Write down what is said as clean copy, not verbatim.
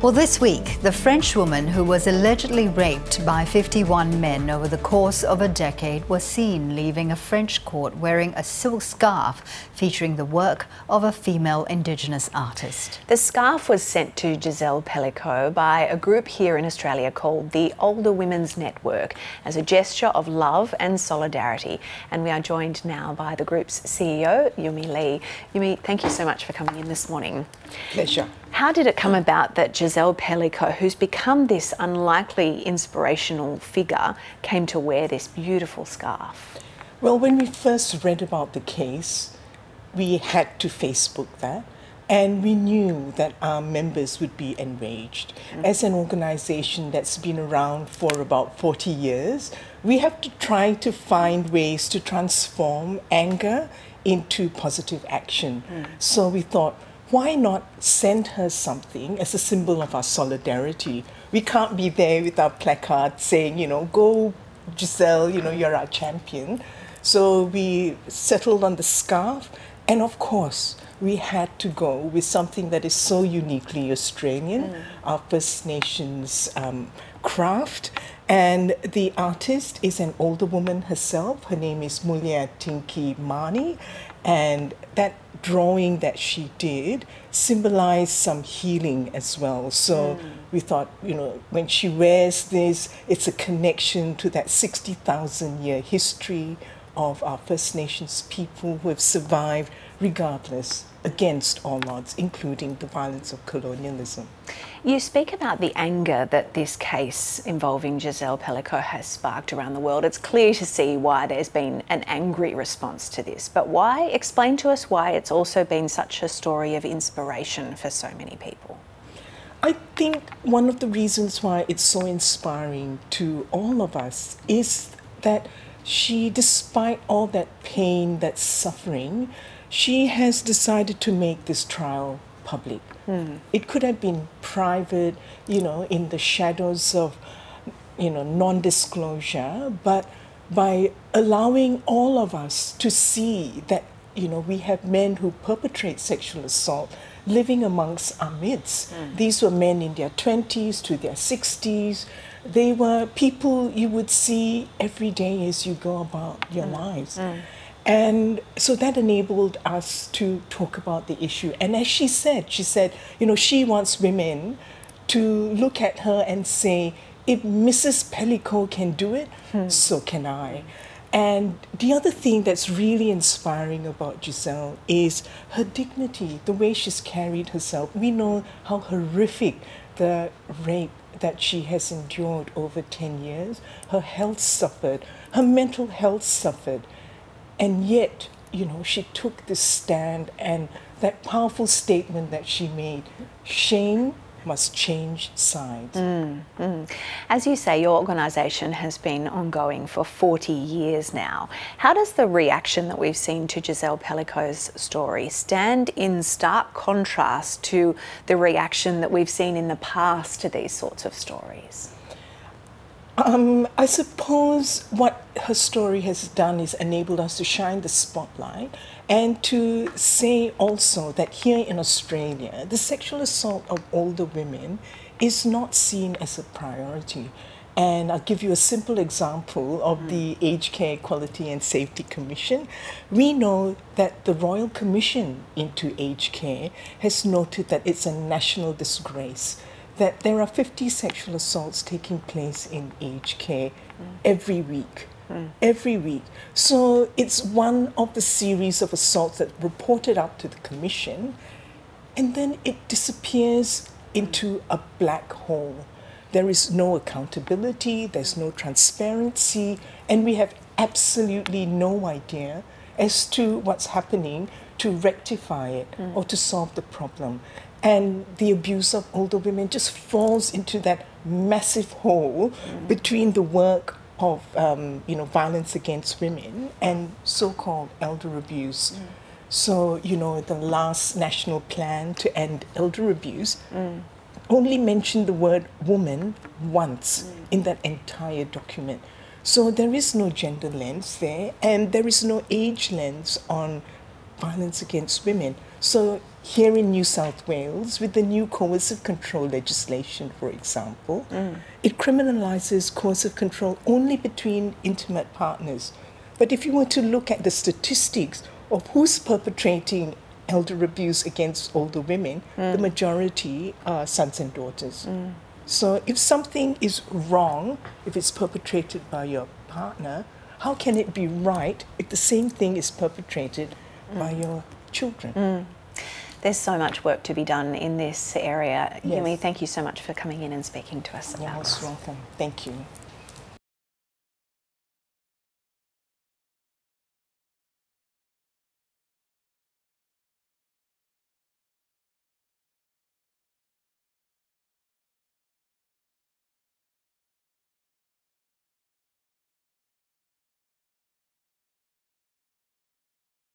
Well, this week, the French woman who was allegedly raped by 51 men over the course of a decade was seen leaving a French court wearing a silk scarf featuring the work of a female Indigenous artist. The scarf was sent to Gisele Pelicot by a group here in Australia called the Older Women's Network as a gesture of love and solidarity. And we are joined now by the group's CEO, Yumi Lee. Yumi, thank you so much for coming in this morning. Pleasure. How did it come about that Gisele Pelicot, who's become this unlikely inspirational figure, came to wear this beautiful scarf? Well, when we first read about the case, we had to Facebook that, and we knew that our members would be enraged. As an organization that's been around for about 40 years, we have to try to find ways to transform anger into positive action. So we thought, why not send her something as a symbol of our solidarity? We can't be there with our placard saying, go Gisele, you're our champion. So we settled on the scarf, and of course, we had to go with something that is so uniquely Australian, our First Nations craft. And the artist is an older woman herself. Her name is Mulia Tinki Mani, and that drawing that she did symbolized some healing as well. So we thought, when she wears this, it's a connection to that 60,000-year history of our First Nations people who have survived regardless, against all odds, including the violence of colonialism. You speak about the anger that this case involving Gisele Pelicot has sparked around the world. It's clear to see why there's been an angry response to this, but why? Explain to us why it's also been such a story of inspiration for so many people. I think one of the reasons why it's so inspiring to all of us is that she, despite all that pain, that suffering, she has decided to make this trial public. It could have been private, in the shadows of, non-disclosure, but by allowing all of us to see that, we have men who perpetrate sexual assault living amongst our midst. These were men in their 20s to their 60s. They were people you would see every day as you go about your lives. And so that enabled us to talk about the issue. And as she said, she wants women to look at her and say, if Mrs. Pelicot can do it, so can I. And the other thing that's really inspiring about Gisele is her dignity, the way she's carried herself. We know how horrific the rape that she has endured over 10 years. Her health suffered, her mental health suffered. And yet, she took this stand, and that powerful statement that she made, shame must change sides. As you say, your organisation has been ongoing for 40 years now. How does the reaction that we've seen to Gisele Pelicot's story stand in stark contrast to the reaction that we've seen in the past to these sorts of stories? I suppose what her story has done is enabled us to shine the spotlight and to say also that here in Australia, the sexual assault of older women is not seen as a priority. And I'll give you a simple example of the Aged Care Equality and Safety Commission. We know that the Royal Commission into aged care has noted that it's a national disgrace that there are 50 sexual assaults taking place in aged care every week. Every week. So it's one of the series of assaults that reported up to the Commission, and then it disappears into a black hole. There is no accountability, there's no transparency, and we have absolutely no idea as to what's happening to rectify it or to solve the problem. And the abuse of older women just falls into that massive hole between the work of violence against women and so-called elder abuse. So, the last national plan to end elder abuse only mentioned the word woman once in that entire document. So there is no gender lens there, and there is no age lens on violence against women. So here in New South Wales, with the new coercive control legislation, for example, it criminalises coercive control only between intimate partners. But if you were to look at the statistics of who's perpetrating elder abuse against older women, the majority are sons and daughters. So if something is wrong, if it's perpetrated by your partner, how can it be right if the same thing is perpetrated by your children? There's so much work to be done in this area. Yes. Yumi, thank you so much for coming in and speaking to us about You're most this. welcome. Thank you.